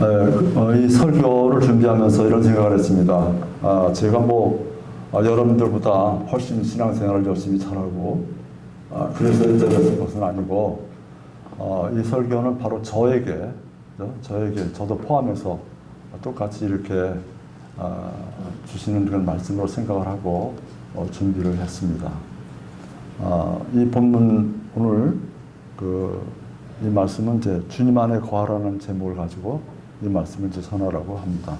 이 설교를 준비하면서 이런 생각을 했습니다. 제가 여러분들보다 훨씬 신앙생활을 열심히 잘하고, 그래서 이런 것은 아니고, 이 설교는 바로 저에게, 저도 포함해서 똑같이 이렇게 주시는 그런 말씀으로 생각을 하고 준비를 했습니다. 이 본문 오늘 이 말씀은 이제 주님 안에 거하라는 제목을 가지고 이 말씀을 이제 전하라고 합니다.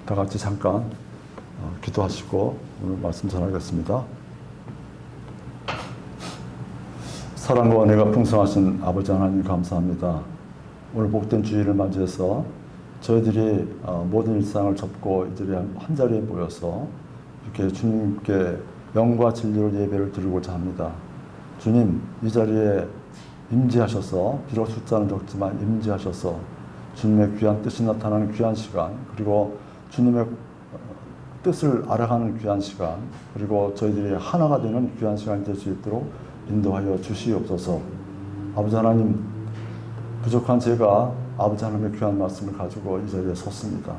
다 같이 잠깐 기도하시고 오늘 말씀 전하겠습니다. 사랑과 은혜가 풍성하신 아버지 하나님 감사합니다. 오늘 복된 주일을 맞이해서 저희들이 모든 일상을 접고 이들이 한 자리에 모여서 이렇게 주님께 영과 진리로 예배를 드리고자 합니다. 주님, 이 자리에 임재하셔서, 비록 숫자는 적지만 임재하셔서 주님의 귀한 뜻이 나타나는 귀한 시간, 그리고 주님의 뜻을 알아가는 귀한 시간, 그리고 저희들이 하나가 되는 귀한 시간이 될 수 있도록 인도하여 주시옵소서. 아버지 하나님, 부족한 제가 아버지 하나님의 귀한 말씀을 가지고 이 자리에 섰습니다.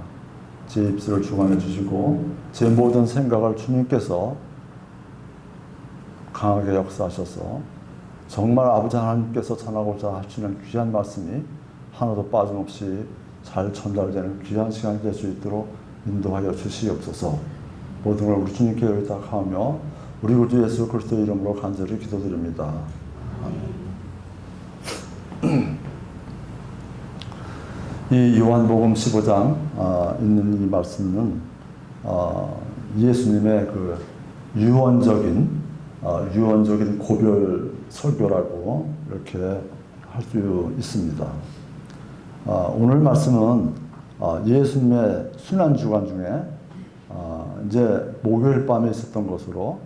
제 입술을 주관해 주시고 제 모든 생각을 주님께서 강하게 역사하셔서 정말 아버지 하나님께서 전하고자 하시는 귀한 말씀이 하나도 빠짐없이 잘 전달되는 귀한 시간이 될 수 있도록 인도하여 주시옵소서. 모든 걸 우리 주님께 의탁하며 우리 구주 예수 그리스도의 이름으로 간절히 기도드립니다. 아멘. 이 요한복음 15장 있는 이 말씀은 예수님의 그 유언적인 고별 설교라고 이렇게 할 수 있습니다. 오늘 말씀은 예수님의 순환주간 중에 이제 목요일 밤에 있었던 것으로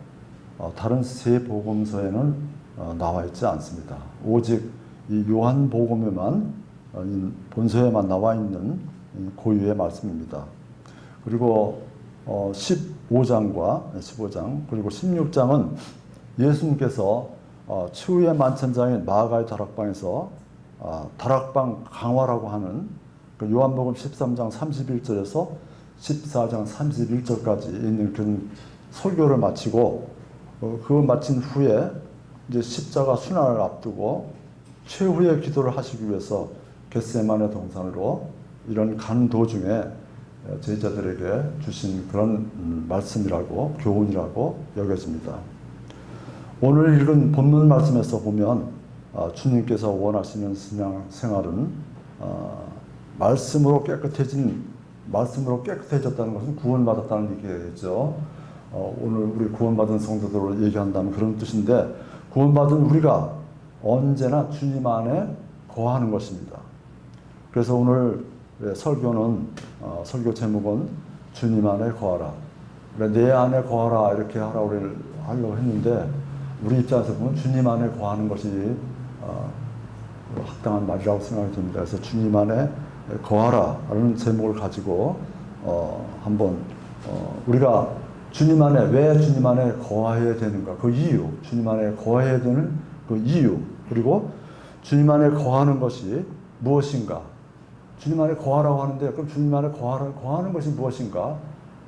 다른 세 복음서에는 나와 있지 않습니다. 오직 이 요한복음에만 본서에만 나와 있는 고유의 말씀입니다. 그리고 15장 그리고 16장은 예수님께서 최후의 만찬장인 마가의 다락방에서 다락방 강화라고 하는 그 요한복음 13장 31절에서 14장 31절까지 있는 그 설교를 마치고 그 마친 후에 이제 십자가 순환을 앞두고 최후의 기도를 하시기 위해서 겟세마네 동산으로 이런 가는 도중에 제자들에게 주신 그런 말씀이라고, 교훈이라고 여겨집니다. 오늘 읽은 본문 말씀에서 보면 주님께서 원하시는 신앙 생활은 말씀으로 깨끗해졌다는 것은 구원받았다는 얘기죠. 오늘 우리 구원받은 성도들을 얘기한다면 그런 뜻인데, 구원받은 우리가 언제나 주님 안에 거하는 것입니다. 그래서 오늘 설교 제목은 주님 안에 거하라. 내 안에 거하라 이렇게 하려고 했는데, 우리 입장에서 보면 주님 안에 거하는 것이 합당한 말이라고 생각이 듭니다. 그래서 주님 안에 거하라 라는 제목을 가지고 한번 우리가 주님 안에, 왜 주님 안에 거해야 되는가, 그 이유, 주님 안에 거해야 되는 그 이유, 그리고 주님 안에 거하는 것이 무엇인가, 주님 안에 거하라고 하는데 그럼 주님 안에 거하는 것이 무엇인가,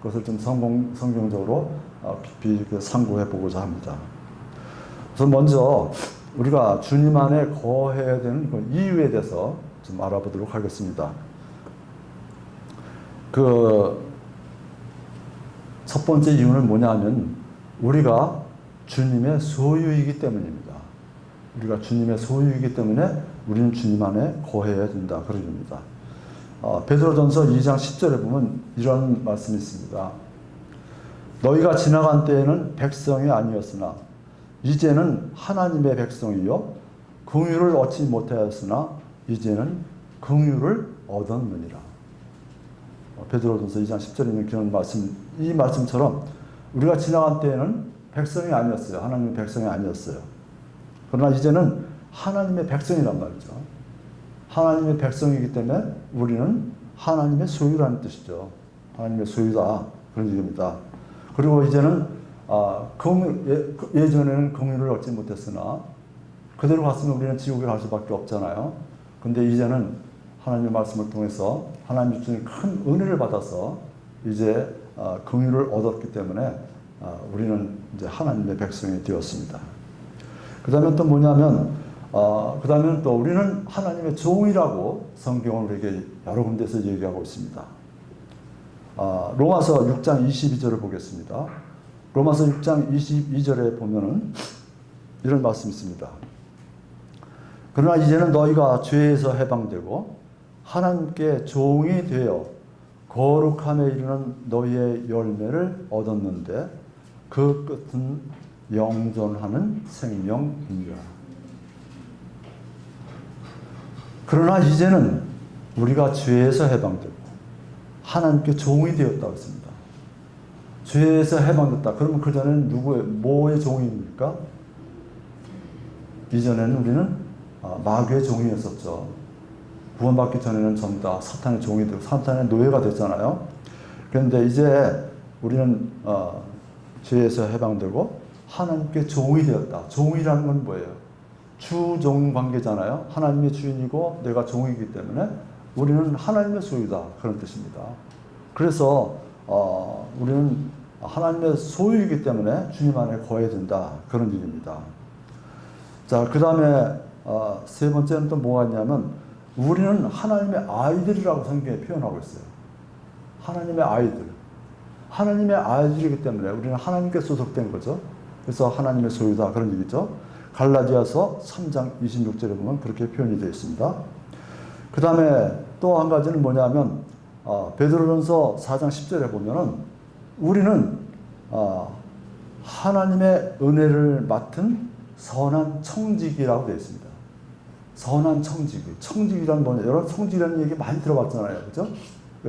그것을 좀 성경적으로 깊이 상고해 보고자 합니다. 그래서 먼저 우리가 주님 안에 거해야 되는 그 이유에 대해서 좀 알아보도록 하겠습니다. 첫 번째 이유는 뭐냐면 우리가 주님의 소유이기 때문입니다. 우리가 주님의 소유이기 때문에 우리는 주님 안에 거해야 된다, 그런 의미입니다. 베드로전서 2장 10절에 보면 이런 말씀이 있습니다. 너희가 지나간 때에는 백성이 아니었으나 이제는 하나님의 백성이요 긍휼을 얻지 못하였으나 이제는 긍휼을 얻었느니라. 베드로전서 2장 10절에 있는 그런 말씀, 이 말씀처럼 우리가 지나간 때에는 백성이 아니었어요. 하나님의 백성이 아니었어요. 그러나 이제는 하나님의 백성이란 말이죠. 하나님의 백성이기 때문에 우리는 하나님의 소유라는 뜻이죠. 하나님의 소유다, 그런 얘기입니다. 그리고 이제는 예전에는 긍휼을 얻지 못했으나 그대로 갔으면 우리는 지옥에 갈 수밖에 없잖아요. 근데 이제는 하나님의 말씀을 통해서 하나님 주신 큰 은혜를 받아서 이제 긍휼을 얻었기 때문에 우리는 이제 하나님의 백성이 되었습니다. 그 다음에 또 뭐냐면 그 다음에 또 우리는 하나님의 종이라고 성경은 우리에게 여러 군데서 얘기하고 있습니다. 로마서 6장 22절을 보겠습니다. 로마서 6장 22절에 보면은 이런 말씀이 있습니다. 그러나 이제는 너희가 죄에서 해방되고 하나님께 종이 되어 거룩함에 이르는 너희의 열매를 얻었는데 그 끝은 영존하는 생명이니라. 그러나 이제는 우리가 죄에서 해방되고 하나님께 종이 되었다고 했습니다. 죄에서 해방됐다. 그러면 그 전에는 뭐의 종입니까? 이전에는 우리는 마귀의 종이었었죠. 구원받기 전에는 전부 다 사탄의 종이 되고 사탄의 노예가 됐잖아요. 그런데 이제 우리는 죄에서 해방되고 하나님께 종이 되었다. 종이라는 건 뭐예요? 주종 관계잖아요. 하나님의 주인이고 내가 종이기 때문에 우리는 하나님의 소유다. 그런 뜻입니다. 그래서 우리는 하나님의 소유이기 때문에 주님 안에 거해야 된다. 그런 얘기입니다. 자, 그 다음에 세 번째는 또 뭐가 있냐면 우리는 하나님의 아이들이라고 성경에 표현하고 있어요. 하나님의 아이들. 하나님의 아이들이기 때문에 우리는 하나님께 소속된 거죠. 그래서 하나님의 소유다. 그런 얘기죠. 갈라디아서 3장 26절에 보면 그렇게 표현이 되어 있습니다. 그 다음에 또 한 가지는 뭐냐면 베드로전서 4장 10절에 보면은 우리는 하나님의 은혜를 맡은 선한 청지기라고 되어 있습니다. 선한 청지기. 청지기란 뭐냐? 여러분 청지기라는 얘기 많이 들어봤잖아요. 그죠?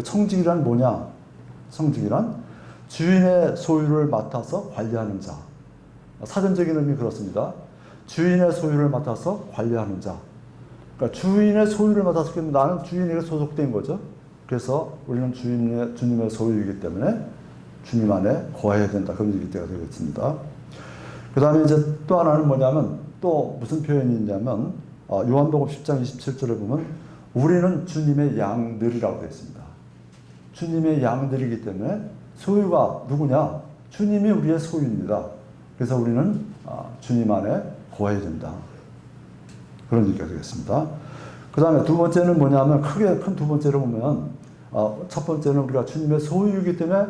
청지기란 뭐냐? 청지기란 주인의 소유를 맡아서 관리하는 자. 사전적인 의미 그렇습니다. 주인의 소유를 맡아서 관리하는 자. 그러니까 주인의 소유를 맡아서 나는 주인에게 소속된 거죠. 그래서 우리는 주님의 소유이기 때문에 주님 안에 거해야 된다. 그런 얘기가 되겠습니다. 그 다음에 이제 또 하나는 뭐냐면 또 무슨 표현이 있냐면 요한복음 10장 27절을 보면 우리는 주님의 양들이라고 되어 있습니다. 주님의 양들이기 때문에 소유가 누구냐? 주님이 우리의 소유입니다. 그래서 우리는 주님 안에 거해야 된다. 그런 얘기가 되겠습니다. 그 다음에 두 번째는 뭐냐면 크게 큰 두 번째로 보면 첫 번째는 우리가 주님의 소유이기 때문에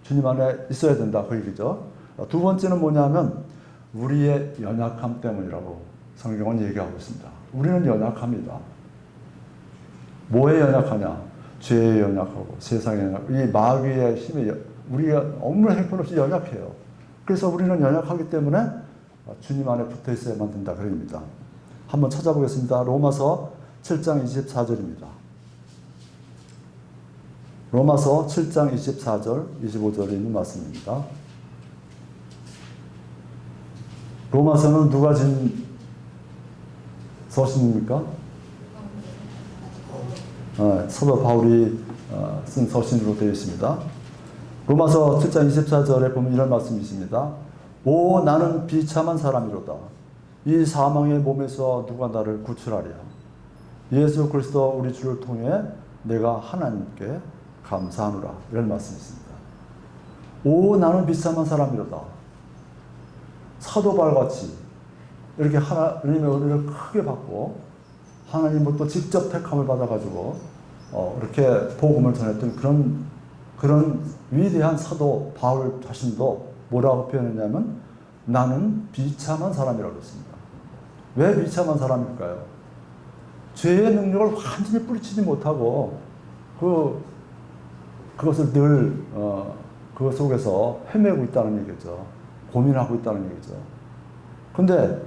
주님 안에 있어야 된다. 그 얘기죠. 두 번째는 뭐냐면 우리의 연약함 때문이라고 성경은 얘기하고 있습니다. 우리는 연약합니다. 뭐에 연약하냐? 죄에 연약하고 세상에 연약하고 이 마귀의 힘에 우리가 아무 형편없이 연약해요. 그래서 우리는 연약하기 때문에 주님 안에 붙어 있어야만 된다. 그럽니다. 한번 찾아보겠습니다. 로마서 7장 24절입니다. 로마서 7장 24절, 25절에 있는 말씀입니다. 로마서는 누가 진 서신입니까? 사도 바울이 쓴 서신으로 되어 있습니다. 로마서 7장 24절에 보면 이런 말씀이 있습니다. 오 나는 비참한 사람이로다. 이 사망의 몸에서 누가 나를 구출하랴. 예수 그리스도 우리 주를 통해 내가 하나님께 감사하노라. 이런 말씀이 있습니다. 오 나는 비참한 사람이로다. 사도 바울같이 이렇게 하나님의 은혜를 크게 받고 하나님으로부터 직접 택함을 받아가지고 이렇게 복음을 전했던 그런 위대한 사도 바울 자신도 뭐라고 표현했냐면 나는 비참한 사람이라고 했습니다. 왜 비참한 사람일까요? 죄의 능력을 완전히 뿌리치지 못하고 그것을 늘 그것 속에서 헤매고 있다는 얘기죠. 고민하고 있다는 얘기죠. 근데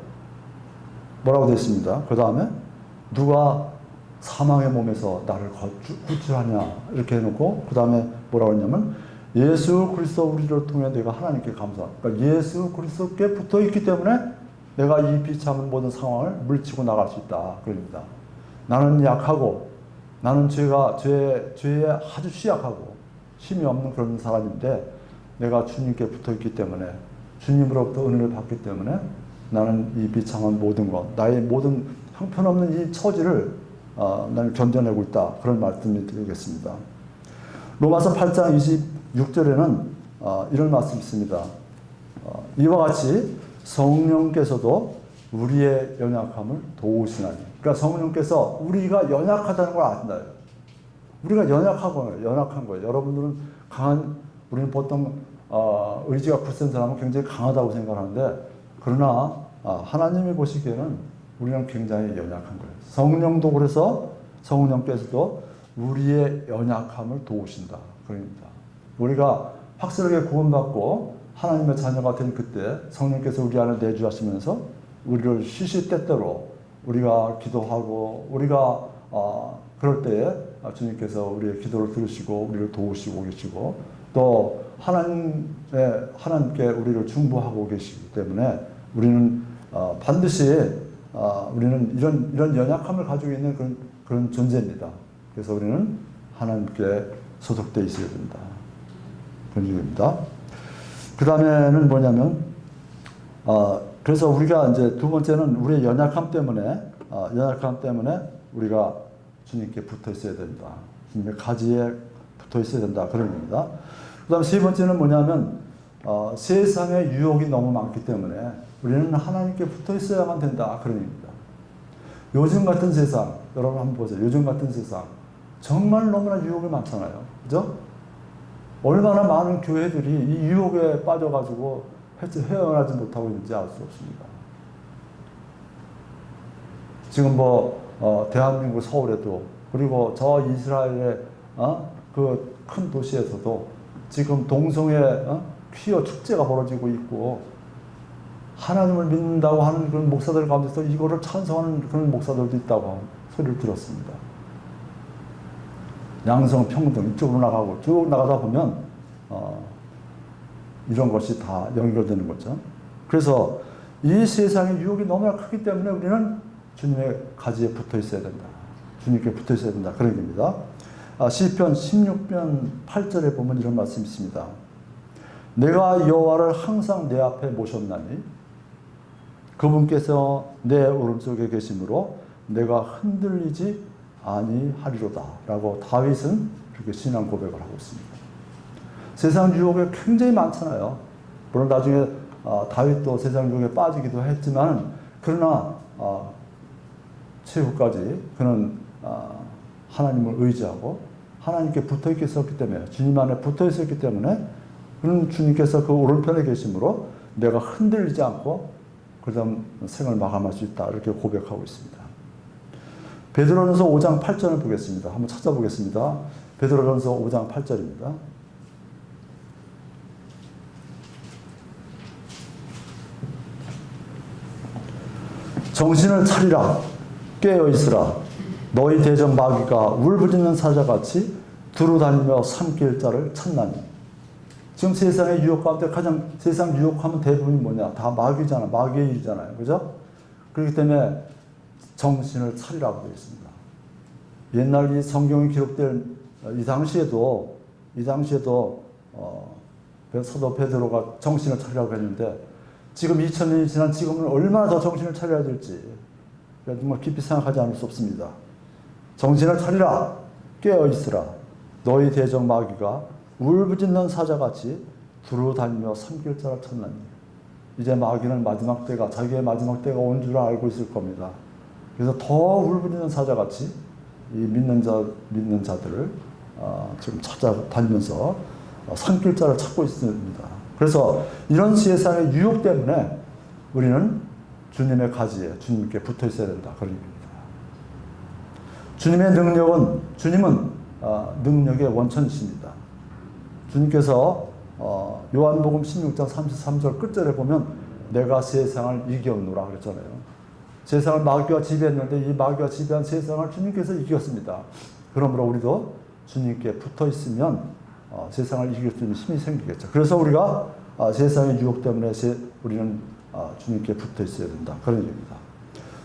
뭐라고 되어 있습니다. 그 다음에 누가 사망의 몸에서 나를 구출하냐 이렇게 해놓고 그 다음에 뭐라고 했냐면 예수 그리스도 우리를 통해 내가 하나님께 감사합니다. 그러니까 예수 그리스도께 붙어있기 때문에 내가 이 비참한 모든 상황을 물리치고 나갈 수 있다. 그럽니다. 나는 약하고 나는 죄에 아주 취약하고 힘이 없는 그런 사람인데 내가 주님께 붙어있기 때문에 주님으로부터 은혜를 받기 때문에 나는 이 비참한 모든 것 나의 모든 형편없는 이 처지를 나는 견뎌내고 있다. 그런 말씀을 드리겠습니다. 로마서 8장 26절에는 이런 말씀이 있습니다. 이와 같이 성령께서도 우리의 연약함을 도우시나니. 그러니까 성령께서 우리가 연약하다는 걸 안다요. 우리가 연약한 거예요. 여러분들은 우리는 보통 의지가 굳센 사람은 굉장히 강하다고 생각하는데, 그러나 하나님이 보시기에는 우리는 굉장히 연약한 거예요. 성령도 그래서 성령께서도 우리의 연약함을 도우신다. 그럽니다. 우리가 확실하게 구원받고 하나님의 자녀가 된 그때 성령께서 우리 안에 내주하시면서 우리를 시시때때로 우리가 기도하고 우리가 그럴 때에 주님께서 우리의 기도를 들으시고 우리를 도우시고 계시고 또 하나님께 우리를 중보하고 계시기 때문에 우리는 반드시 우리는 이런 연약함을 가지고 있는 그런 존재입니다. 그래서 우리는 하나님께 소속되어 있어야 된다. 그런 얘기입니다. 그 다음에는 뭐냐면, 그래서 우리가 이제 두 번째는 우리의 연약함 때문에 우리가 주님께 붙어 있어야 된다. 주님의 가지에 붙어 있어야 된다. 그런 겁니다. 그 다음 세 번째는 뭐냐면, 세상의 유혹이 너무 많기 때문에 우리는 하나님께 붙어 있어야만 된다. 그런 얘기입니다. 요즘 같은 세상, 여러분 한번 보세요. 요즘 같은 세상, 정말 너무나 유혹이 많잖아요. 그죠? 얼마나 많은 교회들이 이 유혹에 빠져가지고 헤어나지 못하고 있는지 알 수 없습니다. 지금 대한민국 서울에도, 그리고 저 이스라엘의 그 큰 도시에서도 지금 동성애 퀴어 축제가 벌어지고 있고, 하나님을 믿는다고 하는 그런 목사들 가운데서 이거를 찬성하는 그런 목사들도 있다고 소리를 들었습니다. 양성 평등 이쪽으로 나가고 쭉 나가다 보면 이런 것이 다 연결되는 거죠. 그래서 이 세상의 유혹이 너무나 크기 때문에 우리는 주님의 가지에 붙어 있어야 된다. 주님께 붙어 있어야 된다. 그런 얘기입니다. 시편 16편 8절에 보면 이런 말씀이 있습니다. 내가 여호와를 항상 내 앞에 모셨나니 그분께서 내 오른쪽에 계심으로 내가 흔들리지 아니하리로다. 라고 다윗은 그렇게 신앙 고백을 하고 있습니다. 세상 유혹이 굉장히 많잖아요. 물론 나중에 다윗도 세상 유혹에 빠지기도 했지만, 그러나 최후까지 그는 하나님을 의지하고 하나님께 붙어 있었기 때문에, 주님 안에 붙어 있었기 때문에 그는 주님께서 그 오른편에 계심으로 내가 흔들리지 않고 그 다음 생을 마감할 수 있다. 이렇게 고백하고 있습니다. 베드로전서 5장 8절을 보겠습니다. 한번 찾아보겠습니다. 베드로전서 5장 8절입니다. 정신을 차리라, 깨어 있으라. 너희 대적 마귀가 울부짖는 사자같이 두루다니며 삼킬 자를 찾나니. 지금 세상의 유혹 가운데 가장 세상 유혹하면 대부분이 뭐냐? 다 마귀잖아. 마귀의 일이잖아요. 그죠? 그렇기 때문에 정신을 차리라고 되어 있습니다. 옛날 이 성경이 기록된 이 당시에도 사도 베드로가 정신을 차리라고 했는데, 지금 2000년이 지난 지금은 얼마나 더 정신을 차려야 될지 정말 깊이 생각하지 않을 수 없습니다. 정신을 차리라, 깨어 있으라. 너희 대적 마귀가 울부짖는 사자같이 두루다니며 삼킬 자를 찾나니. 이제 마귀는 마지막 때가, 자기의 마지막 때가 온 줄 알고 있을 겁니다. 그래서 더 울부짖는 사자같이 이 믿는 자들을 지금 찾아다니면서 삼킬 자를 찾고 있습니다. 그래서 이런 세상의 유혹 때문에 우리는 주님의 가지에, 주님께 붙어 있어야 된다. 그런 얘기입니다. 주님은 능력의 원천이십니다. 주님께서 요한복음 16장 33절 끝절에 보면 내가 세상을 이겼노라 그랬잖아요. 세상을 마귀가 지배했는데 이 마귀가 지배한 세상을 주님께서 이겼습니다. 그러므로 우리도 주님께 붙어 있으면 세상을 이길 수 있는 힘이 생기겠죠. 그래서 우리가 세상의 유혹 때문에 우리는 주님께 붙어 있어야 된다. 그런 얘기입니다.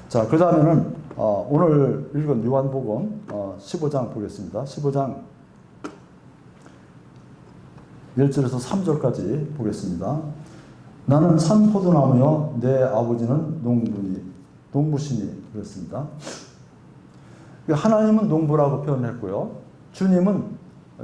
자, 그 다음에는 오늘 읽은 요한복음 15장 보겠습니다. 15장 1절에서 3절까지 보겠습니다. 나는 참 포도나무여 내 아버지는 농부시니 그랬습니다. 하나님은 농부라고 표현했고요.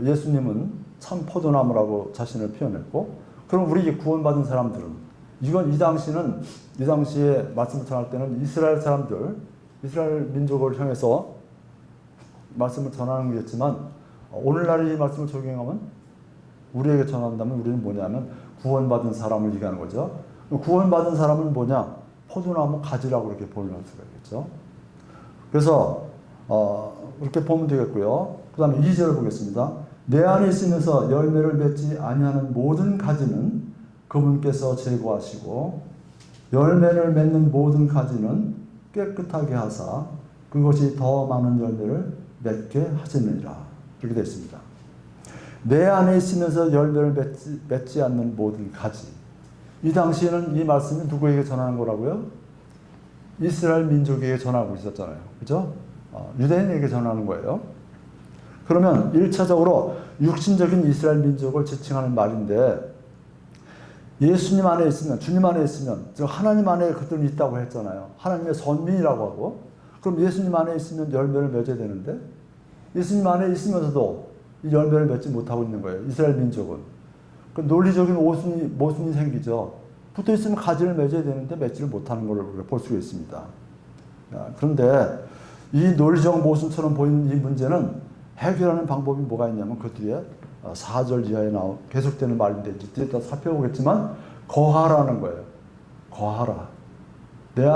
예수님은 참 포도나무라고 자신을 표현했고, 그럼 우리 구원받은 사람들은, 이 당시에 말씀을 전할 때는 이스라엘 사람들, 이스라엘 민족을 향해서 말씀을 전하는 거겠지만, 오늘날 이 말씀을 적용하면 우리에게 전한다면 우리는 뭐냐면 구원받은 사람을 얘기하는 거죠. 구원받은 사람은 뭐냐? 포도나무 가지라고 이렇게 표현할 수가 있겠죠. 그래서 이렇게 보면 되겠고요. 그 다음에 2절 보겠습니다. 내 안에 있으면서 열매를 맺지 아니하는 모든 가지는 그분께서 제거하시고 열매를 맺는 모든 가지는 깨끗하게 하사 그것이 더 많은 열매를 맺게 하시느니라. 이렇게 되어 있습니다. 내 안에 있으면서 열매를 맺지 않는 모든 가지. 이 당시에는 이 말씀이 누구에게 전하는 거라고요? 이스라엘 민족에게 전하고 있었잖아요. 그죠? 유대인에게 전하는 거예요. 그러면 1차적으로 육신적인 이스라엘 민족을 지칭하는 말인데, 예수님 안에 있으면, 주님 안에 있으면, 즉 하나님 안에 그들은 있다고 했잖아요. 하나님의 선민이라고 하고, 그럼 예수님 안에 있으면 열매를 맺어야 되는데, 예수님 안에 있으면서도 이 열매를 맺지 못하고 있는 거예요. 이스라엘 민족은. 그 논리적인 모순이 생기죠. 붙어 있으면 가지를 맺어야 되는데 맺지를 못하는 것을 볼 수가 있습니다. 그런데 이 논리적 모순처럼 보이는 이 문제는 해결하는 방법이 뭐가 있냐면 그 뒤에 4절 이하에 계속되는 말인데 뒤에 다 살펴보겠지만 거하라는 거예요. 거하라. 내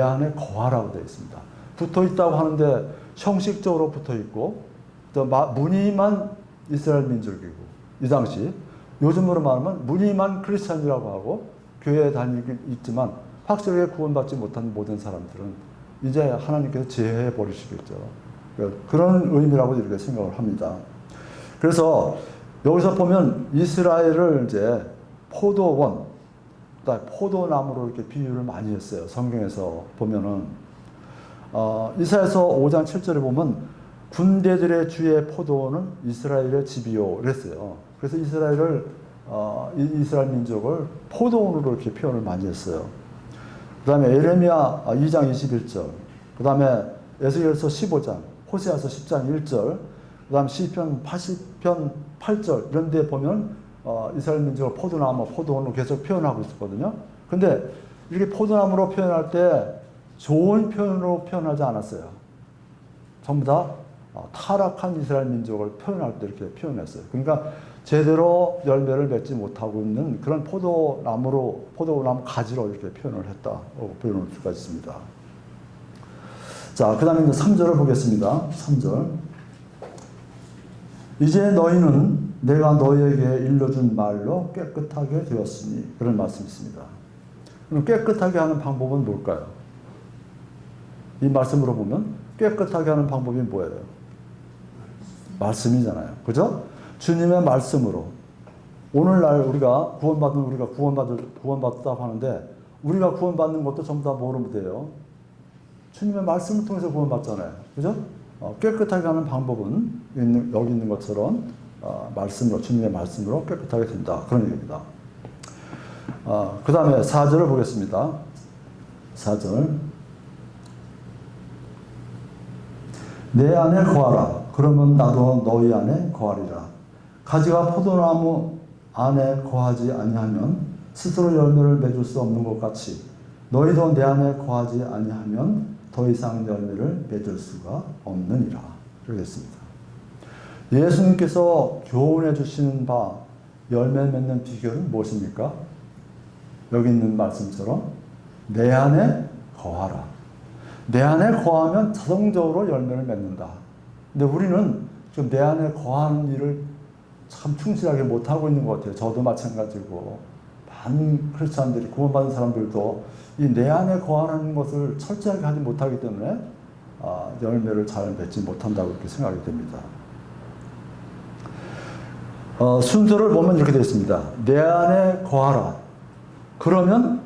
안에 거하라고 되어 있습니다. 붙어 있다고 하는데 형식적으로 붙어 있고 또 무늬만 이스라엘 민족이고 이 당시 요즘으로 말하면 무늬만 크리스찬이라고 하고 교회에 다니고 있지만 확실하게 구원받지 못한 모든 사람들은 이제 하나님께서 제해해 버리시겠죠. 그런 의미라고 이렇게 생각을 합니다. 그래서 여기서 보면 이스라엘을 이제 포도원, 포도나무로 이렇게 비유를 많이 했어요. 성경에서 보면은 이사야서 5장 7절에 보면 군대들의 주의 포도원은 이스라엘의 집이요 그랬어요. 그래서 이스라엘 민족을 포도원으로 이렇게 표현을 많이 했어요. 그 다음에 에레미야 2장 21절, 그 다음에 에스겔서 15장, 호세아서 10장 1절, 그 다음 시편 80편 8절 이런 데 보면 이스라엘 민족을 포도원으로 계속 표현하고 있었거든요. 근데 이렇게 포도나무로 표현할 때 좋은 표현으로 표현하지 않았어요. 전부 다 타락한 이스라엘 민족을 표현할 때 이렇게 표현했어요. 그러니까 제대로 열매를 맺지 못하고 있는 그런 포도나무 가지로 이렇게 표현을 했다고 표현할 수가 있습니다. 자, 그 다음에 3절을 보겠습니다. 3절. 이제 너희는 내가 너희에게 일러준 말로 깨끗하게 되었으니. 그런 말씀이 있습니다. 그럼 깨끗하게 하는 방법은 뭘까요? 이 말씀으로 보면 깨끗하게 하는 방법이 뭐예요? 말씀이잖아요. 그죠? 주님의 말씀으로. 오늘날 우리가 구원받았다고 하는데 우리가 구원받는 것도 전부 다 뭐로 돼요? 주님의 말씀을 통해서 구원받잖아요. 그죠? 깨끗하게 하는 방법은 여기 있는 것처럼 주님의 말씀으로 깨끗하게 된다. 그런 얘기입니다. 그 다음에 4절을 보겠습니다. 4절. 내 안에 거하라. 그러면 나도 너희 안에 거하리라. 가지가 포도나무 안에 거하지 아니하면 스스로 열매를 맺을 수 없는 것 같이 너희도 내 안에 거하지 아니하면 더 이상 열매를 맺을 수가 없느니라. 이렇게 됐습니다. 예수님께서 교훈해 주시는 바 열매 맺는 비결은 무엇입니까? 여기 있는 말씀처럼 내 안에 거하라. 내 안에 거하면 자동적으로 열매를 맺는다. 근데 우리는 지금 내 안에 거하는 일을 참 충실하게 못하고 있는 것 같아요. 저도 마찬가지고 많은 크리스찬들이 구원받은 사람들도 이 내 안에 거하는 것을 철저하게 하지 못하기 때문에 열매를 잘 맺지 못한다고 이렇게 생각이 됩니다. 순서를 보면 이렇게 되어 있습니다. 내 안에 거하라. 그러면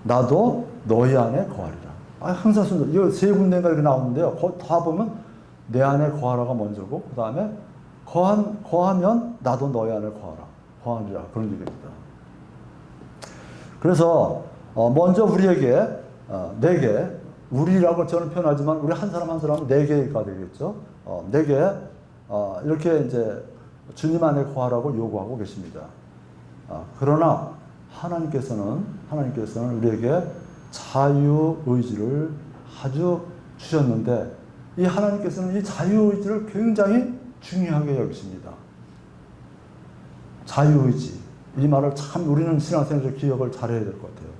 나도 너희 안에 거하리라. 항상 순서. 이거 세 군데가 이렇게 나오는데요. 다 보면 내 안에 거하라가 먼저고 그 다음에 거하면 나도 너희 안에 거하리라. 그런 얘기입니다. 그래서 먼저 우리에게 내게 우리라고 저는 표현하지만 우리 한 사람 한 사람은 네 개가 되겠죠. 네 개. 이렇게 이제 주님 안에 거하라고 요구하고 계십니다. 그러나 하나님께서는 우리에게 자유의지를 아주 주셨는데 이 하나님께서는 이 자유의지를 굉장히 중요하게 여기십니다. 자유의지. 이 말을 참 우리는 신앙생활에서 기억을 잘해야 될 것 같아요.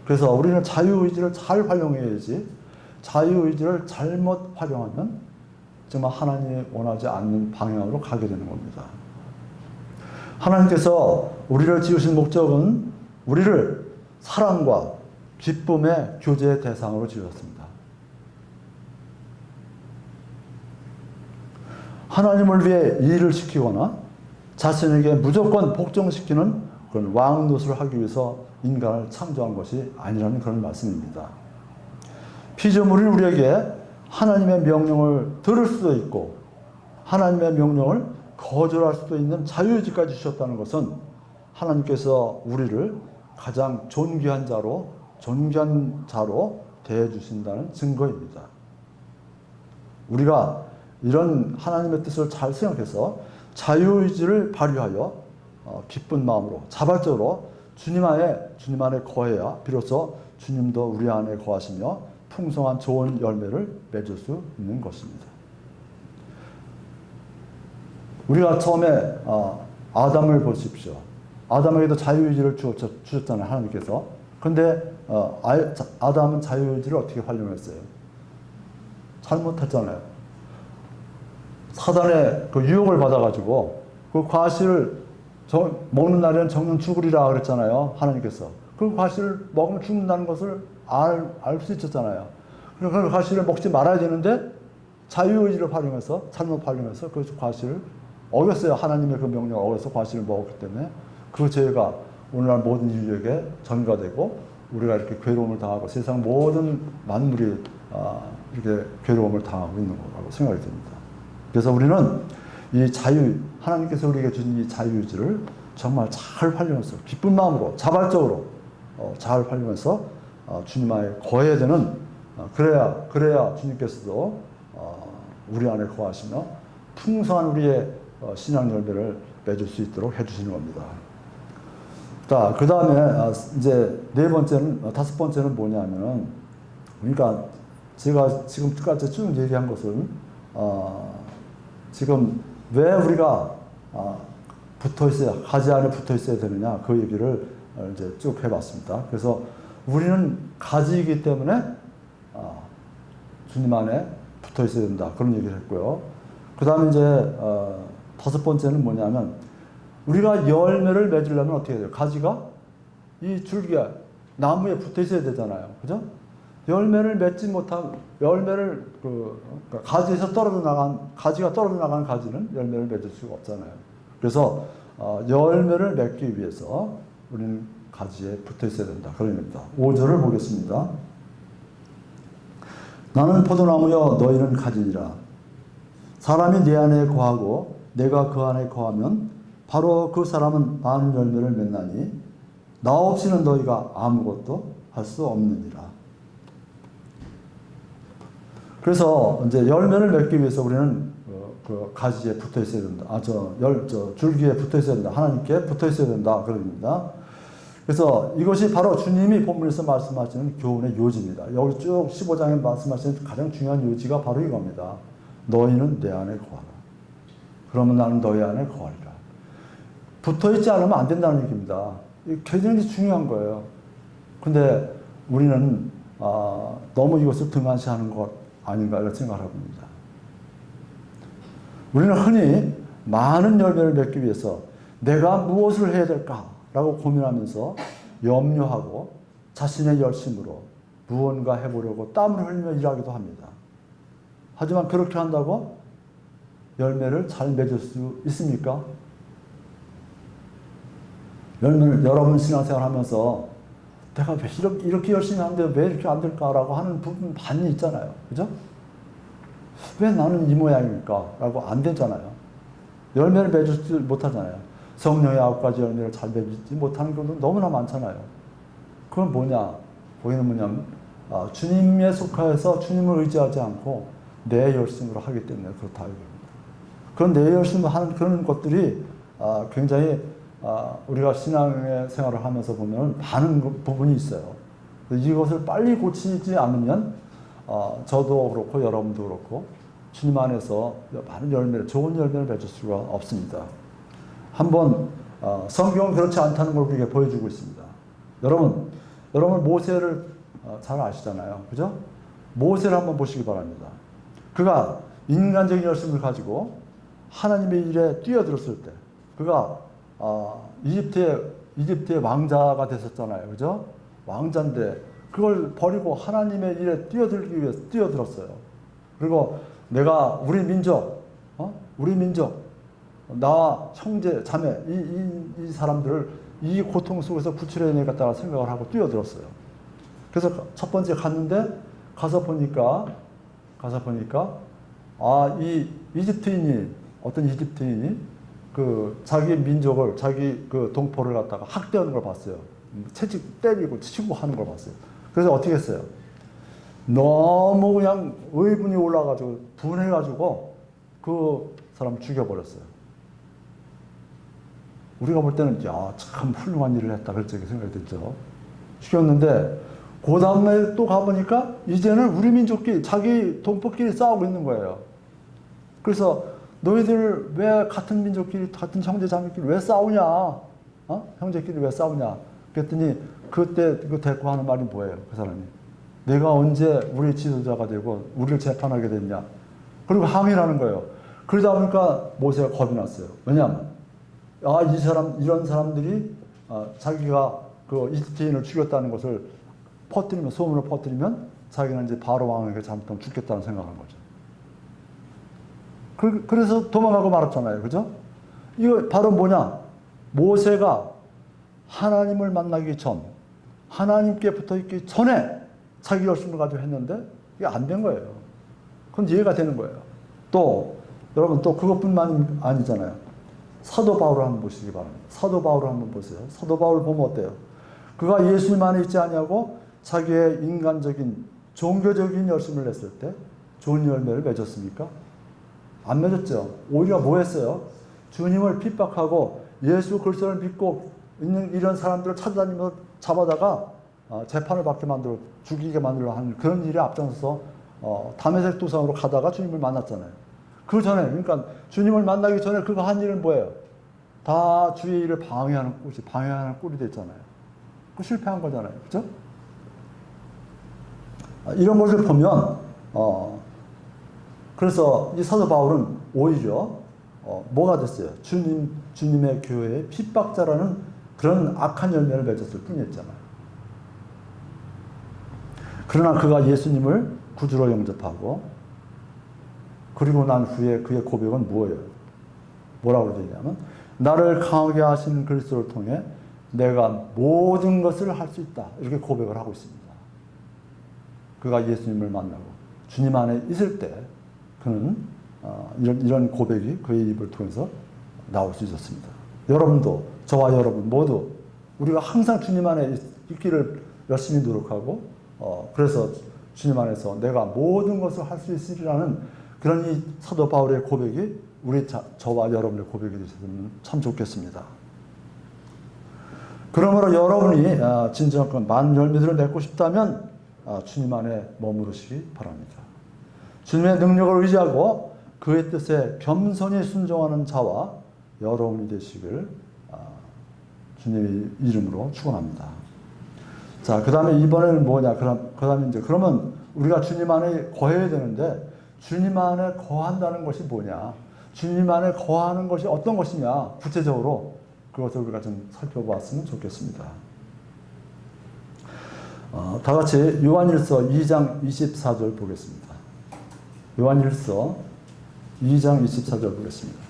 그래서 우리는 자유의지를 잘 활용해야지 자유의지를 잘못 활용하면 정말 하나님이 원하지 않는 방향으로 가게 되는 겁니다. 하나님께서 우리를 지으신 목적은 우리를 사랑과 기쁨의 교제의 대상으로 지으셨습니다. 하나님을 위해 일을 시키거나 자신에게 무조건 복종시키는 그런 왕노릇을 하기 위해서 인간을 창조한 것이 아니라는 그런 말씀입니다. 피조물인 우리에게 하나님의 명령을 들을 수도 있고 하나님의 명령을 거절할 수도 있는 자유의지까지 주셨다는 것은 하나님께서 우리를 가장 존귀한 자로 대해주신다는 증거입니다. 우리가 이런 하나님의 뜻을 잘 생각해서 자유의지를 발휘하여 기쁜 마음으로 자발적으로 주님 안에 거해야 비로소 주님도 우리 안에 거하시며 풍성한 좋은 열매를 맺을 수 있는 것입니다. 우리가 처음에 아담을 보십시오. 아담에게도 자유의지를 주셨잖아요, 하나님께서. 그런데 아담은 자유의지를 어떻게 활용했어요? 잘못했잖아요. 사단의 그 유혹을 받아가지고 그 과실을 먹는 날에는 정녕 죽으리라 그랬잖아요, 하나님께서. 그 과실을 먹으면 죽는다는 것을 알 수 있었잖아요. 그 과실을 먹지 말아야 되는데 자유의지를 활용해서 잘못 활용해서 그 과실을 어겼어요. 하나님의 그 명령을 어겨서 과실을 먹었기 때문에 그 죄가 오늘날 모든 인류에게 전가되고 우리가 이렇게 괴로움을 당하고 세상 모든 만물이 이렇게 괴로움을 당하고 있는 거라고 생각이 듭니다. 그래서 우리는 이 하나님께서 우리에게 주신 이 자유의지를 정말 잘 활용해서 기쁜 마음으로 자발적으로 잘 활용해서 주님 안에 거해야 되는 그래야 주님께서도 우리 안에 거하시며 풍성한 우리의 신앙 열매를 맺을 수 있도록 해주시는 겁니다. 자, 그 다음에 이제 다섯 번째는 뭐냐면은 그러니까 제가 지금까지 쭉 얘기한 것은 지금 왜 우리가 가지 안에 붙어 있어야 되느냐 그 얘기를 이제 쭉 해봤습니다. 그래서 우리는 가지이기 때문에 주님 안에 붙어 있어야 된다 그런 얘기를 했고요. 그 다음에 이제 다섯 번째는 뭐냐면 우리가 열매를 맺으려면 어떻게 해야 돼요? 가지가 이 줄기가 나무에 붙어 있어야 되잖아요. 그죠? 열매를 맺지 못한 그러니까 가지가 떨어져 나간 가지는 열매를 맺을 수가 없잖아요. 그래서 열매를 맺기 위해서 우리는 가지에 붙어 있어야 된다. 그런 의미입니다. 5절을 보겠습니다. 나는 포도나무여 너희는 가지니라. 사람이 내 안에 거하고 내가 그 안에 거하면 바로 그 사람은 많은 열매를 맺나니 나 없이는 너희가 아무것도 할 수 없느니라. 그래서 이제 열매를 맺기 위해서 우리는 그 가지에 붙어 있어야 된다. 줄기에 붙어 있어야 된다. 하나님께 붙어 있어야 된다. 그럽니다. 그래서 이것이 바로 주님이 본문에서 말씀하시는 교훈의 요지입니다. 여기 쭉 15장에 말씀하시는 가장 중요한 요지가 바로 이겁니다. 너희는 내 안에 거하라. 그러면 나는 너희 안에 거하리라. 붙어 있지 않으면 안 된다는 얘기입니다. 이게 굉장히 중요한 거예요. 근데 우리는 너무 이것을 등한시하는 것 아닌가 이렇게 생각을 합니다. 우리는 흔히 많은 열매를 맺기 위해서 내가 무엇을 해야 될까라고 고민하면서 염려하고 자신의 열심으로 무언가 해보려고 땀을 흘리며 일하기도 합니다. 하지만 그렇게 한다고 열매를 잘 맺을 수 있습니까? 여러분 신앙생활 하면서 내가 왜 이렇게 열심히 하는데 왜 이렇게 안 될까라고 하는 부분 많이 있잖아요. 그죠? 왜 나는 이 모양일까? 라고 안 되잖아요. 열매를 맺지 못하잖아요. 성령의 9가지 열매를 잘 맺지 못하는 경우도 너무나 많잖아요. 그건 뭐냐? 거기는 뭐냐면 주님에 속하여서 주님을 의지하지 않고 내 열심으로 하기 때문에 그렇다 이겁니다. 그런 내 열심으로 하는 그런 것들이 굉장히 우리가 신앙의 생활을 하면서 보면 많은 부분이 있어요. 이것을 빨리 고치지 않으면 저도 그렇고 여러분도 그렇고 주님 안에서 많은 열매를, 좋은 열매를 맺을 수가 없습니다. 한번 성경은 그렇지 않다는 걸 우리에게 보여주고 있습니다. 여러분 모세를 잘 아시잖아요. 그죠? 모세를 한번 보시기 바랍니다. 그가 인간적인 열심을 가지고 하나님의 일에 뛰어들었을 때 그가 이집트의 왕자가 됐었잖아요. 그죠? 왕자인데 그걸 버리고 하나님의 일에 뛰어들기 위해서 뛰어들었어요. 그리고 내가 우리 민족, 나와 형제, 자매, 이 사람들을 이 고통 속에서 구출해내겠다고 생각을 하고 뛰어들었어요. 그래서 첫 번째 갔는데 가서 보니까 이 어떤 이집트인이 그 자기 민족을, 자기 그 동포를 갖다가 학대하는 걸 봤어요. 채찍 때리고 치고 하는 걸 봤어요. 그래서 어떻게 했어요? 너무 그냥 의분이 올라가지고 분해가지고 그 사람 죽여버렸어요. 우리가 볼 때는 참 훌륭한 일을 했다 그렇게 생각이 들죠. 죽였는데 그 다음에 또 가보니까 이제는 우리 민족끼리 자기 동포끼리 싸우고 있는 거예요. 그래서 너희들 왜 같은 민족끼리 같은 형제자매끼리 왜 싸우냐? 형제끼리 왜 싸우냐? 그랬더니 그때 그 대꾸 하는 말이 뭐예요? 그 사람이 내가 언제 우리 지도자가 되고 우리를 재판하게 됐냐? 그리고 항의를 하는 거예요. 그러다 보니까 모세가 겁이 났어요. 왜냐하면 이런 사람들이 자기가 그 이집트인을 죽였다는 것을 소문을 퍼뜨리면 자기는 이제 바로 왕에게 잘못하면 죽겠다는 생각을 한 거죠. 그래서 도망가고 말았잖아요. 그죠? 이거 바로 뭐냐? 모세가 하나님을 만나기 전, 하나님께 붙어 있기 전에 자기 열심을 가지고 했는데 이게 안 된 거예요. 그건 이해가 되는 거예요. 또 여러분 또 그것뿐만 아니잖아요. 사도 바울을 한번 보시기 바랍니다. 사도 바울을 한번 보세요. 사도 바울 보면 어때요? 그가 예수님 안에 있지 아니하고 자기의 인간적인 종교적인 열심을 냈을 때 좋은 열매를 맺었습니까? 안 맺었죠. 오히려 뭐 했어요? 주님을 핍박하고 예수 그리스도를 믿고 있는 이런 사람들을 찾아다니면서 잡아다가 재판을 받게 만들어 죽이게 만들어 하는 그런 일에 앞장서서 다메섹 도상으로 가다가 주님을 만났잖아요. 그 전에 그러니까 주님을 만나기 전에 그가 한 일은 뭐예요? 다 주의 일을 방해하는 꼴이 됐잖아요. 그 실패한 거잖아요. 그죠? 이런 것을 보면 그래서 이 사도 바울은 오히려 뭐가 됐어요? 주님의 교회의 핍박자라는 그런 악한 열매를 맺었을 뿐이었잖아요. 그러나 그가 예수님을 구주로 영접하고 그리고 난 후에 그의 고백은 뭐예요? 뭐라고 되냐면 나를 강하게 하신 그리스도를 통해 내가 모든 것을 할 수 있다. 이렇게 고백을 하고 있습니다. 그가 예수님을 만나고 주님 안에 있을 때 그는 이런 고백이 그의 입을 통해서 나올 수 있었습니다. 여러분도 저와 여러분 모두 우리가 항상 주님 안에 있기를 열심히 노력하고 그래서 주님 안에서 내가 모든 것을 할 수 있으리라는 그런 이 사도 바울의 고백이 저와 여러분의 고백이 되셨으면 참 좋겠습니다. 그러므로 여러분이 진정한 많은 열매들을 맺고 싶다면 주님 안에 머무르시기 바랍니다. 주님의 능력을 의지하고 그의 뜻에 겸손히 순종하는 자와 여러분이 되시길 주님의 이름으로 축원합니다. 자, 그 다음에 이번에는 뭐냐? 그러면 우리가 주님 안에 거해야 되는데 주님 안에 거한다는 것이 뭐냐? 주님 안에 거하는 것이 어떤 것이냐? 구체적으로 그것을 우리가 좀 살펴보았으면 좋겠습니다. 다 같이 요한일서 2장 24절 보겠습니다. 요한일서 2장 24절 보겠습니다.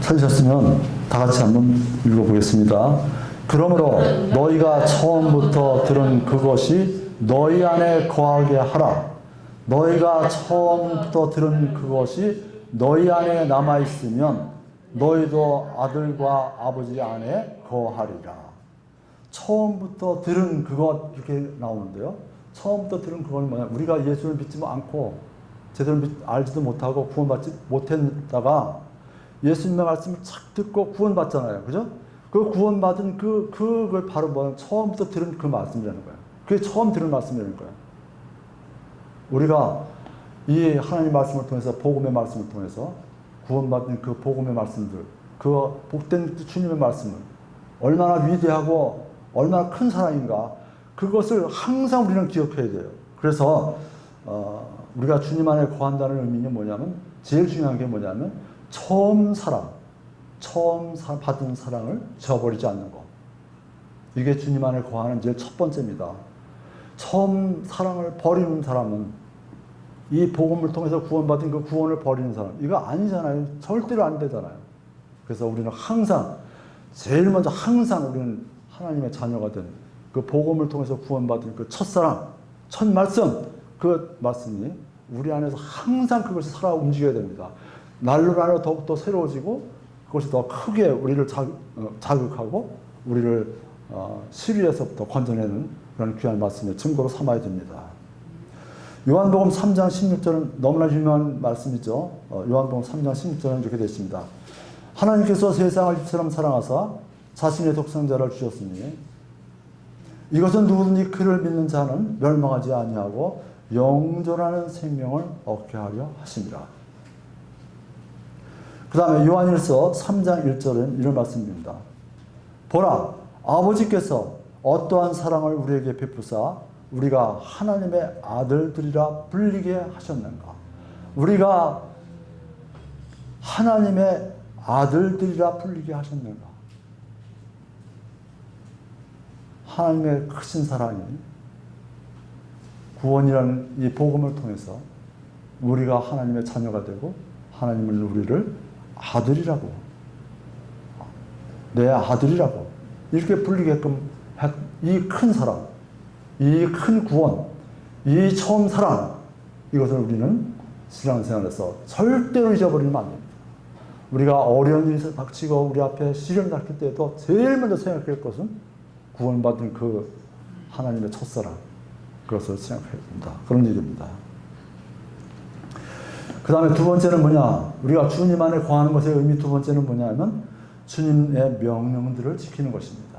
찾으셨으면 다 같이 한번 읽어보겠습니다. 그러므로 너희가 처음부터 들은 그것이 너희 안에 거하게 하라. 너희가 처음부터 들은 그것이 너희 안에 남아있으면 너희도 아들과 아버지 안에 거하리라. 처음부터 들은 그것 이렇게 나오는데요. 처음부터 들은 그건 뭐냐? 우리가 예수를 믿지 않고 제대로 알지도 못하고 구원받지 못했다가 예수님의 말씀을 착 듣고 구원받잖아요. 그죠? 그 구원받은 그걸 바로 뭐냐? 처음부터 들은 그 말씀이라는 거예요. 그게 처음 들은 말씀이라는 거예요. 우리가 이 하나님의 말씀을 통해서, 복음의 말씀을 통해서 구원받은 그 복음의 말씀들, 그 복된 주님의 말씀은 얼마나 위대하고 얼마나 큰 사랑인가, 그것을 항상 우리는 기억해야 돼요. 그래서 우리가 주님 안에 거한다는 의미는 뭐냐면, 제일 중요한 게 뭐냐면 처음 받은 사랑을 저버리지 않는 것. 이게 주님 안에 거하는 제일 첫 번째입니다. 처음 사랑을 버리는 사람은, 이 복음을 통해서 구원받은 그 구원을 버리는 사람, 이거 아니잖아요. 절대로 안 되잖아요. 그래서 우리는 항상, 제일 먼저 항상 우리는 하나님의 자녀가 된 그 복음을 통해서 구원받은 그 첫사랑, 첫 말씀, 그 말씀이 우리 안에서 항상 그것이 살아 움직여야 됩니다. 날로 날로 더욱더 새로워지고, 그것이 더 크게 우리를 자극하고 우리를 시리에서부터 건져내는 그런 귀한 말씀의 증거로 삼아야 됩니다. 요한복음 3장 16절은 너무나 유명한 말씀이죠. 요한복음 3장 16절은 이렇게 되어 있습니다. 하나님께서 세상을 이처럼 사랑하사 자신의 독생자를 주셨으니 이것은 누구든지 그를 믿는 자는 멸망하지 아니하고 영존하는 생명을 얻게 하려 하심이라. 그 다음에 요한일서 3장 1절은 이런 말씀입니다. 보라, 아버지께서 어떠한 사랑을 우리에게 베푸사 우리가 하나님의 아들들이라 불리게 하셨는가. 우리가 하나님의 아들들이라 불리게 하셨는가. 하나님의 크신 사랑이 구원이라는 이 복음을 통해서 우리가 하나님의 자녀가 되고, 하나님은 우리를 아들이라고, 내 아들이라고 이렇게 불리게끔 이 큰 사랑, 이 큰 구원, 이 처음 사랑, 이것을 우리는 신앙생활에서 절대로 잊어버리면 안 됩니다. 우리가 어려운 일이 닥치고 우리 앞에 시련이 닥칠 때도 제일 먼저 생각할 것은 구원받은 그 하나님의 첫사랑, 그것을 생각해야 된다. 그런 일입니다. 그 다음에 두 번째는 뭐냐? 우리가 주님 안에 거하는 것의 의미 두 번째는 뭐냐면 주님의 명령들을 지키는 것입니다.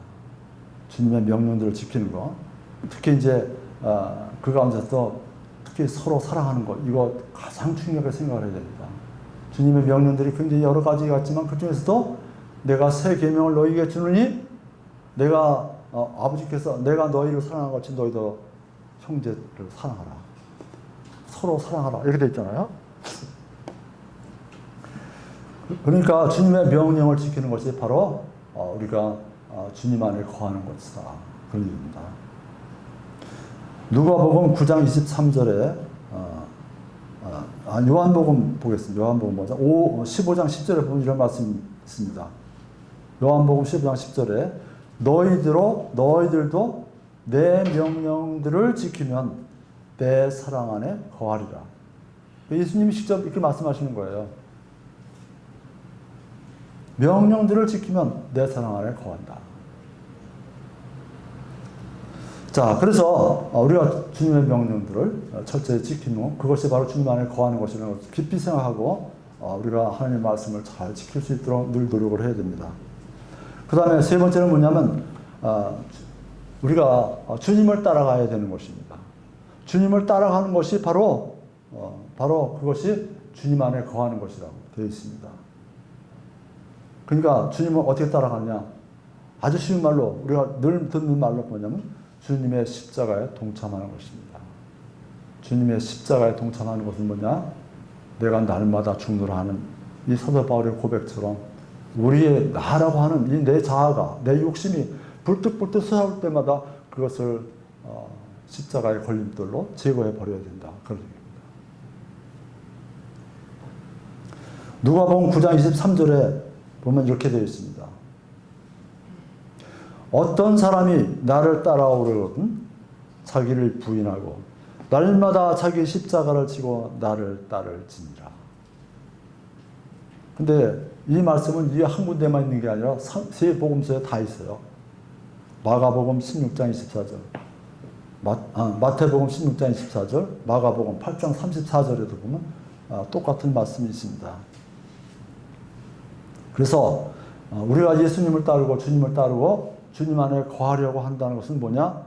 주님의 명령들을 지키는 것. 특히 이제 그 가운데서 특히 서로 사랑하는 것, 이거 가장 중요하게 생각을 해야 됩니다. 주님의 명령들이 굉장히 여러 가지가 있지만 그 중에서도 내가 새 계명을 너희에게 주느니, 내가 아버지께서 내가 너희를 사랑한 것 같이 너희도 형제를 사랑하라. 서로 사랑하라. 이렇게 돼 있잖아요. 그러니까 주님의 명령을 지키는 것이 바로 우리가 주님 안에 거하는 것이다. 그런 얘기입니다. 누가복음 9장 23절에 요한복음 보겠습니다. 요한복음 15장 10절에 보면 이런 말씀이 있습니다. 요한복음 15장 10절에 너희들도 내 명령들을 지키면 내 사랑 안에 거하리라. 예수님이 직접 이렇게 말씀하시는 거예요. 명령들을 지키면 내 사랑 안에 거한다. 자, 그래서 우리가 주님의 명령들을 철저히 지키는, 그것이 바로 주님 안에 거하는 것이라는 것을 깊이 생각하고 우리가 하나님의 말씀을 잘 지킬 수 있도록 늘 노력을 해야 됩니다. 그 다음에 세 번째는 뭐냐면 우리가 주님을 따라가야 되는 것입니다. 주님을 따라가는 것이 바로 그것이 주님 안에 거하는 것이라고 되어 있습니다. 그러니까 주님을 어떻게 따라가냐? 아주 쉬운 말로, 우리가 늘 듣는 말로 뭐냐면 주님의 십자가에 동참하는 것입니다. 주님의 십자가에 동참하는 것은 뭐냐? 내가 날마다 죽노라 하는 이 사도 바울의 고백처럼 우리의 나라고 하는 이 내 자아가, 내 욕심이 불뚝불뚝 솟아올 때마다 그것을 십자가의 걸림돌로 제거해 버려야 된다. 그런 얘기입니다. 누가복음 9장 23절에 보면 이렇게 되어 있습니다. 어떤 사람이 나를 따라오려거든 자기를 부인하고 날마다 자기 십자가를 지고 나를 따를지니라. 근데 이 말씀은 이 한 군데만 있는 게 아니라 세 복음서에 다 있어요. 마가복음 16장 24절, 마태복음 16장 24절, 마가복음 8장 34절에도 보면 똑같은 말씀이 있습니다. 그래서 우리가 예수님을 따르고 주님을 따르고 주님 안에 거하려고 한다는 것은 뭐냐?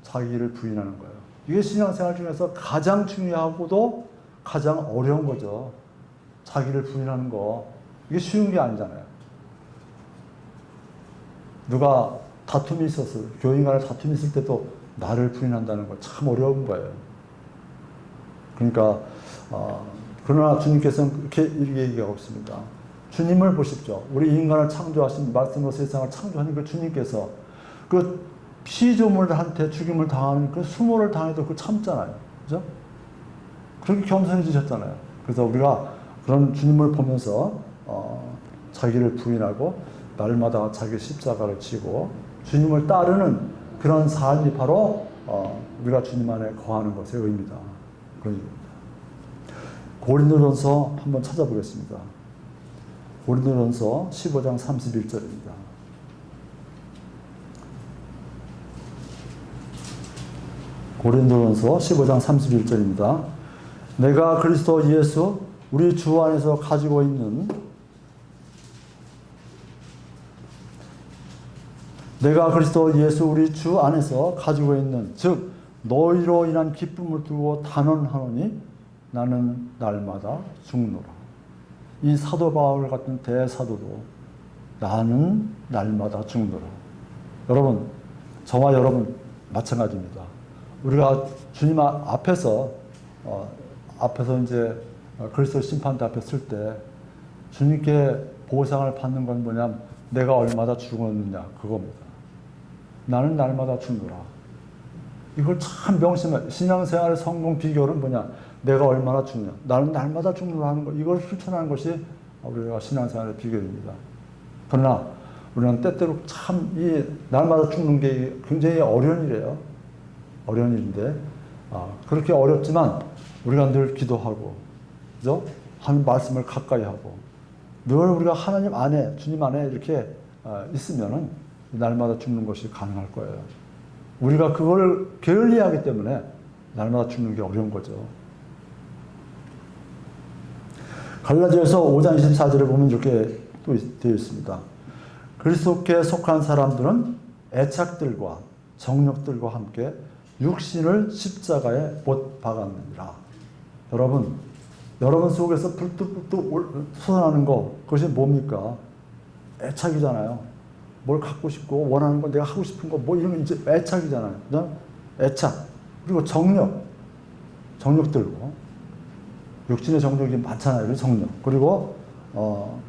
자기를 부인하는 거예요. 이게 신앙생활 중에서 가장 중요하고도 가장 어려운 거죠. 자기를 부인하는 거. 이게 쉬운 게 아니잖아요. 누가 다툼이 있었어요. 교인 간에 다툼이 있을 때도 나를 부인한다는 거 참 어려운 거예요. 그러니까 그러나 주님께서는 그렇게 얘기하고 있습니다. 주님을 보십시오. 우리 인간을 창조하신 말씀으로 세상을 창조하는 그 주님께서 그 피조물한테 죽임을 당하는 그 수모를 당해도 그걸 참잖아요. 그죠? 그렇게 겸손해지셨잖아요. 그래서 우리가 그런 주님을 보면서 자기를 부인하고 날마다 자기 십자가를 지고 주님을 따르는 그런 삶이 바로 우리가 주님 안에 거하는 것의 의미다. 그런 의미입니다. 고린도전서 한번 찾아보겠습니다. 고린도전서 15장 31절입니다. 고린도전서 15장 31절입니다. 내가 그리스도 예수 우리 주 안에서 가지고 있는 내가 그리스도 예수 우리 주 안에서 가지고 있는 즉 너희로 인한 기쁨을 두고 단언하노니 나는 날마다 죽노라. 이 사도 바울 같은 대사도도 나는 날마다 죽노라. 여러분, 저와 여러분 마찬가지입니다. 우리가 주님 앞에서 이제 그리스도 심판대 앞에 설 때 주님께 보상을 받는 건 뭐냐면 내가 얼마나 죽었느냐 그겁니다. 나는 날마다 죽노라. 이걸 참 명심해. 신앙생활의 성공 비결은 뭐냐? 내가 얼마나 죽냐. 나는 날마다 죽노라 하는 거. 이걸 실천하는 것이 우리가 신앙생활의 비결입니다. 그러나 우리는 때때로 참 이 날마다 죽는 게 굉장히 어려운 일이에요. 어려운 일인데 그렇게 어렵지만 우리가 늘 기도하고 그죠? 하는 말씀을 가까이 하고 늘 우리가 하나님 안에 주님 안에 이렇게 있으면은 날마다 죽는 것이 가능할 거예요. 우리가 그걸 게을리하기 때문에 날마다 죽는 게 어려운 거죠. 갈라디아서 5장 24절에 보면 이렇게 또 되어 있습니다. 그리스도께 속한 사람들은 애착들과 정욕들과 함께 육신을 십자가에 못 박았느니라. 여러분 속에서 불뚝불뚝 솟아나는 거 그것이 뭡니까? 애착이잖아요. 뭘 갖고 싶고 원하는 거 내가 하고 싶은 거 뭐 이런 거 이제 애착이잖아요. 그죠? 애착. 그리고 정욕들고 육신의 정욕이 많잖아요. 정욕. 그리고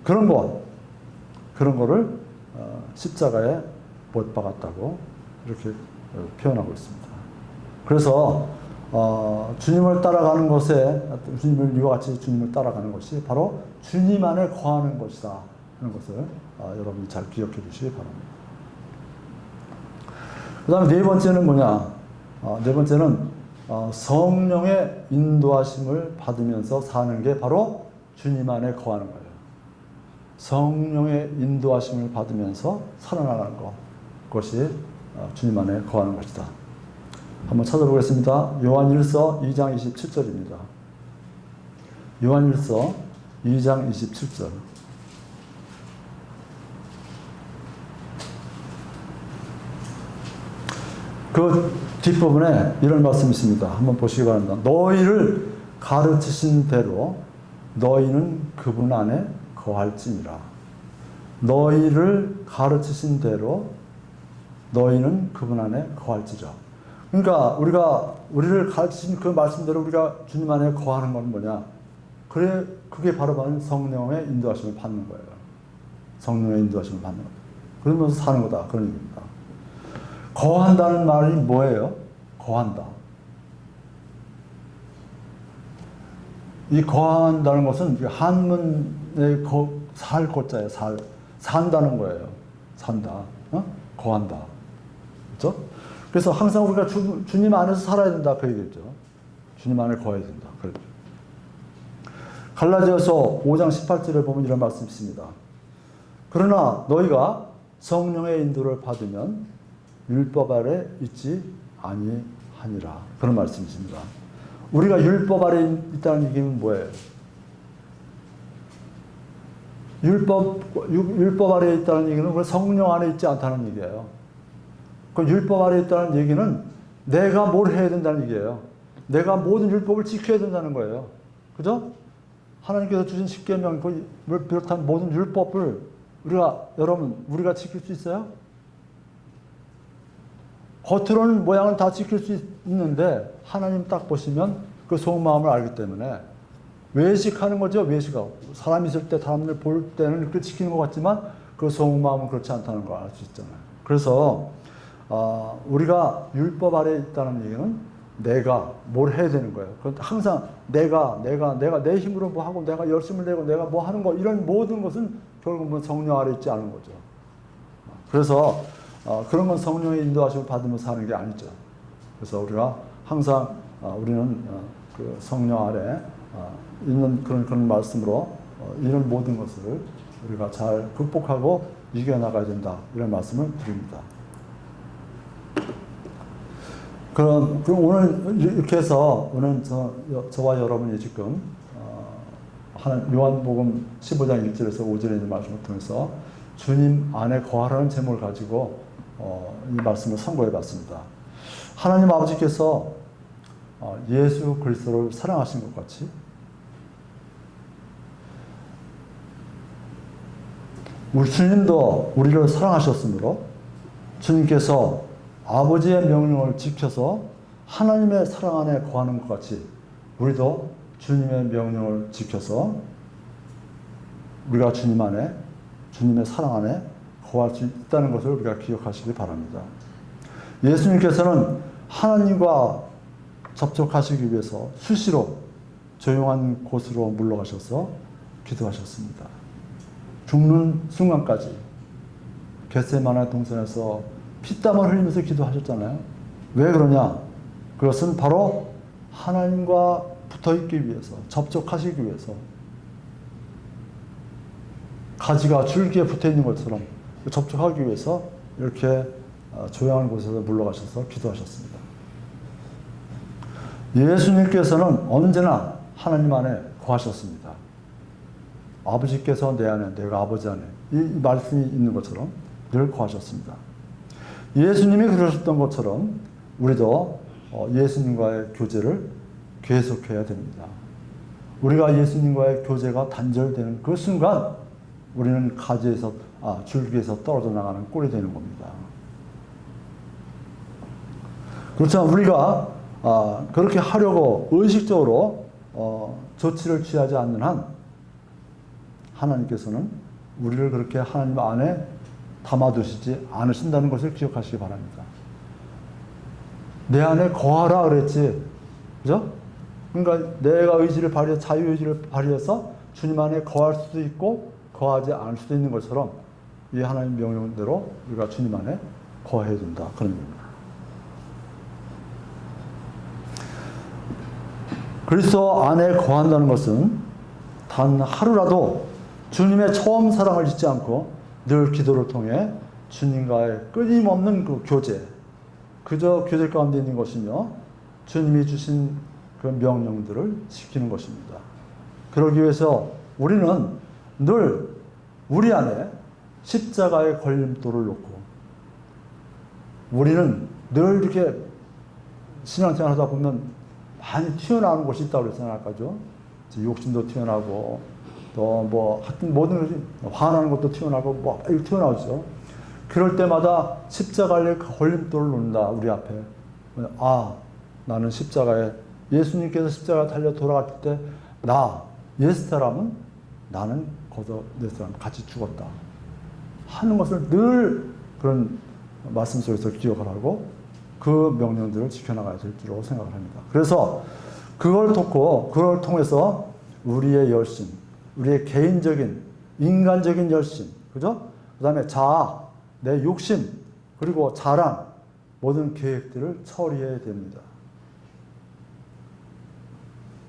그런 거를 십자가에 못 박았다고 이렇게 표현하고 있습니다. 그래서 주님을 따라가는 것에 이와 같이 주님을 따라가는 것이 바로 주님 안에 거하는 것이다 하는 것을 여러분이 잘 기억해 주시기 바랍니다. 그 다음에 네 번째는 뭐냐? 네 번째는 성령의 인도하심을 받으면서 사는 게 바로 주님 안에 거하는 거예요. 성령의 인도하심을 받으면서 살아나가는 것, 그것이 주님 안에 거하는 것이다. 한번 찾아보겠습니다. 요한일서 2장 27절입니다. 요한일서 2장 27절. 그 뒷부분에 이런 말씀이 있습니다. 한번 보시기 바랍니다. 너희를 가르치신 대로 너희는 그분 안에 거할지니라. 너희를 가르치신 대로 너희는 그분 안에 거할지라. 그러니까 우리를 가르치신 그 말씀대로 우리가 주님 안에 거하는 건 뭐냐? 그게 바로 성령의 인도하심을 받는 거예요. 성령의 인도하심을 받는 거예요. 그러면서 사는 거다. 그런 얘기입니다. 거한다는 말이 뭐예요? 거한다. 이 거한다는 것은 한문의 살 거자예요. 산다는 거예요. 산다. 거한다. 그렇죠? 그래서 항상 우리가 주님 안에서 살아야 된다. 그 얘기죠. 주님 안에 거해야 된다. 그렇죠. 갈라디아서 5장 18절에 보면 이런 말씀이 있습니다. 그러나 너희가 성령의 인도를 받으면 율법 아래 있지 아니하니라. 그런 말씀이십니다. 우리가 율법 아래 있다는 얘기는 뭐예요? 율법 아래 있다는 얘기는 성령 안에 있지 않다는 얘기예요. 그 율법 아래 있다는 얘기는 내가 뭘 해야 된다는 얘기예요. 내가 모든 율법을 지켜야 된다는 거예요. 그죠? 하나님께서 주신 십계명을 비롯한 모든 율법을 우리가 지킬 수 있어요? 겉으로는 모양은 다 지킬 수 있는데 하나님 딱 보시면 그 속마음을 알기 때문에 외식하는 거죠. 외식하고 사람 있을 때 사람들 볼 때는 그렇게 지키는 것 같지만 그 속마음은 그렇지 않다는 걸 알 수 있잖아요. 그래서 우리가 율법 아래에 있다는 얘기는 내가 뭘 해야 되는 거예요. 항상 내가 내 힘으로 뭐 하고 내가 열심을 내고 내가 뭐 하는 거 이런 모든 것은 결국은 성령 아래에 있지 않은 거죠. 그래서 그런 건 성령의 인도하심을 받으면서 하는 게 아니죠. 그래서 우리가 항상 우리는 그 성령 아래 있는 그런 말씀으로 이런 모든 것을 우리가 잘 극복하고 이겨나가야 된다. 이런 말씀을 드립니다. 그럼 오늘 이렇게 해서 오늘 저와 여러분이 지금 요한복음 15장 1절에서 5절에 있는 말씀을 통해서 주님 안에 거하라는 제목을 가지고 이 말씀을 선고해 봤습니다. 하나님 아버지께서 예수 그리스도를 사랑하신 것 같이 우리 주님도 우리를 사랑하셨으므로 주님께서 아버지의 명령을 지켜서 하나님의 사랑 안에 거하는 것 같이 우리도 주님의 명령을 지켜서 우리가 주님 안에 주님의 사랑 안에 거할 수 있다는 것을 우리가 기억하시기 바랍니다. 예수님께서는 하나님과 접촉하시기 위해서 수시로 조용한 곳으로 물러가셔서 기도하셨습니다. 죽는 순간까지 겟세마네 동산에서 피땀을 흘리면서 기도하셨잖아요. 왜 그러냐? 그것은 바로 하나님과 붙어있기 위해서, 접촉하시기 위해서 가지가 줄기에 붙어있는 것처럼 접촉하기 위해서 이렇게 조용한 곳에서 물러가셔서 기도하셨습니다. 예수님께서는 언제나 하나님 안에 거하셨습니다. 아버지께서 내 안에, 내가 아버지 안에 이 말씀이 있는 것처럼 늘 거하셨습니다. 예수님이 그러셨던 것처럼 우리도 예수님과의 교제를 계속해야 됩니다. 우리가 예수님과의 교제가 단절되는 그 순간 우리는 줄기에서 떨어져 나가는 꼴이 되는 겁니다. 그렇지만 우리가 그렇게 하려고 의식적으로 조치를 취하지 않는 한 하나님께서는 우리를 그렇게 하나님 안에 담아두시지 않으신다는 것을 기억하시기 바랍니다. 내 안에 거하라 그랬지. 그죠? 그러니까 내가 자유의지를 발휘해서 주님 안에 거할 수도 있고 거하지 않을 수도 있는 것처럼 이 하나님 명령대로 우리가 주님 안에 거해야 된다. 그런 의미입니다. 그리스도 안에 거한다는 것은 단 하루라도 주님의 처음 사랑을 잊지 않고 늘 기도를 통해 주님과의 끊임없는 그 교제, 그저 교제 가운데 있는 것이며 주님이 주신 그 명령들을 지키는 것입니다. 그러기 위해서 우리는 늘 우리 안에 십자가의 걸림돌을 놓고 우리는 늘 이렇게 신앙생활 하다 보면 많이 튀어나오는 것이 있다고 그랬잖아요. 아까죠. 욕심도 튀어나오고 또 뭐 하여튼 모든 것이 화나는 것도 튀어나오고 뭐 이렇게 튀어나오죠. 그럴 때마다 십자가의 걸림돌을 놓는다. 우리 앞에. 나는 십자가에 예수님께서 십자가에 달려 돌아갔을 때 옛사람은 나는 거저 옛사람 같이 죽었다 하는 것을 늘 그런 말씀 속에서 기억을 하고 그 명령들을 지켜나가야 될 줄로 생각을 합니다. 그래서 그걸 통해서 우리의 열심, 우리의 개인적인 인간적인 열심, 그죠? 그 다음에 자아, 내 욕심, 그리고 자랑, 모든 계획들을 처리해야 됩니다.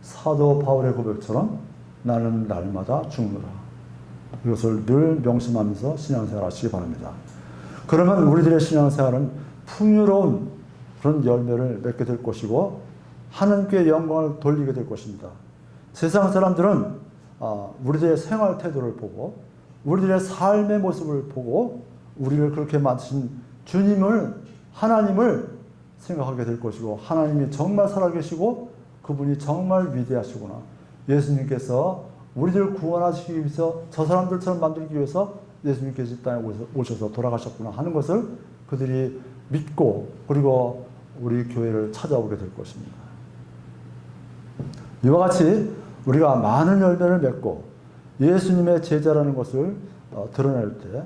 사도 바울의 고백처럼 나는 날마다 죽노라. 이것을 늘 명심하면서 신앙생활 하시기 바랍니다. 그러면 우리들의 신앙생활은 풍요로운 그런 열매를 맺게 될 것이고 하나님께 영광을 돌리게 될 것입니다. 세상 사람들은 우리들의 생활 태도를 보고 우리들의 삶의 모습을 보고 우리를 그렇게 만드신 주님을, 하나님을 생각하게 될 것이고 하나님이 정말 살아계시고 그분이 정말 위대하시구나. 예수님께서 우리들을 구원하시기 위해서 저 사람들처럼 만들기 위해서 예수님께서 이 땅에 오셔서 돌아가셨구나 하는 것을 그들이 믿고 그리고 우리 교회를 찾아오게 될 것입니다. 이와 같이 우리가 많은 열매를 맺고 예수님의 제자라는 것을 드러낼 때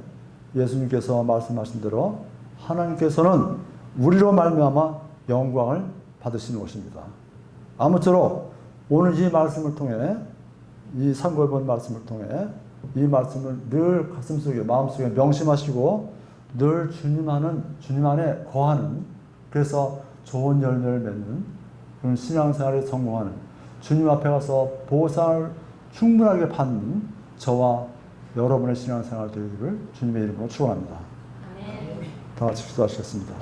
예수님께서 말씀하신 대로 하나님께서는 우리로 말미암아 영광을 받으시는 것입니다. 아무쪼록 오늘 이 말씀을 통해 이 상고해 본 말씀을 통해 이 말씀을 늘 가슴속에 마음속에 명심하시고 늘 주님 안에 거하는 그래서 좋은 열매를 맺는 그런 신앙생활에 성공하는 주님 앞에 가서 보상을 충분하게 받는 저와 여러분의 신앙생활 되기를 주님의 이름으로 축원합니다. 다 같이 기도하시겠습니다.